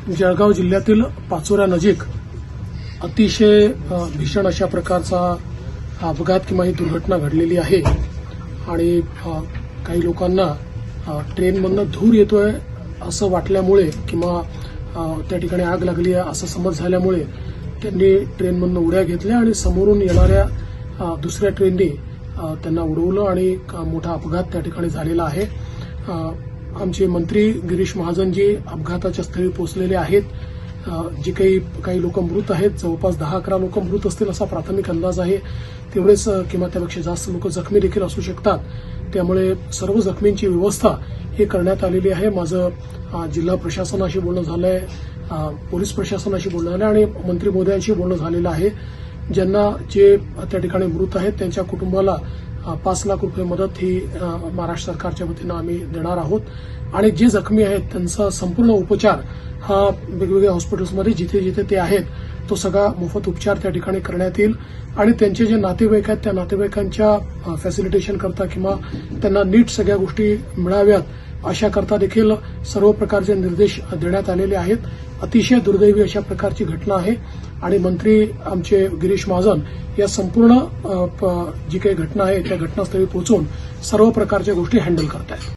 जळगाव जिल्ह्यातील पाचोऱ्यानजीक अतिशय भीषण अशा प्रकारचा अपघात किंवा ही दुर्घटना घडलेली आहे आणि काही लोकांना ट्रेनमधनं धूर येतोय असं वाटल्यामुळे किंवा त्या ठिकाणी आग लागली आहे असं समज झाल्यामुळे त्यांनी ट्रेनमधनं उड्या घेतल्या आणि समोरून येणाऱ्या दुसऱ्या ट्रेननी त्यांना उडवलं आणि मोठा अपघात त्या ठिकाणी झालेला आहे। आमचे मंत्री गिरीश महाजनजी अपघाताच्या स्थळी पोहोचलेले आहेत। जे काही लोक मृत आहेत, जवळपास 10-11 लोक मृत असतील असा प्राथमिक अंदाज आहे। तेवढेच किंवा त्यापेक्षा जास्त लोक जखमी देखील असू शकतात। त्यामुळे सर्व जखमींची व्यवस्था ही करण्यात आलेली आहे। माझं जिल्हा प्रशासनाशी बोलणं झालंय, पोलीस प्रशासनाशी बोलणं झालं आणि मंत्री महोदयांशी बोलणं झालेलं आहे। ज्यांना जे त्या ठिकाणी मृत आहेत त्यांच्या कुटुंबाला 5 लाख रुपये मदत ही महाराष्ट्र सरकारच्या वतीनं आम्ही देणार आहोत आणि जे जखमी आहेत त्यांचा संपूर्ण उपचार हा वेगवेगळ्या हॉस्पिटल्समध्ये जिथे जिथे ते आहेत तो सगळा मोफत उपचार त्या ठिकाणी करण्यात येईल आणि त्यांचे जे नातेवाईक आहेत त्या नातेवाईकांच्या फॅसिलिटेशन करता किंवा त्यांना नीट सगळ्या गोष्टी मिळाव्यात अशा करता देखील सर्व प्रकारचे निर्देश देण्यात आलेले आहेत। अतिशय दुर्दैवी अशा प्रकारची घटना आहे आणि मंत्री आमचे गिरीश महाजन या संपूर्ण जी काही घटना आहे त्या घटनास्थळी पोहोचून सर्व प्रकारच्या गोष्टी हँडल करत आहेत।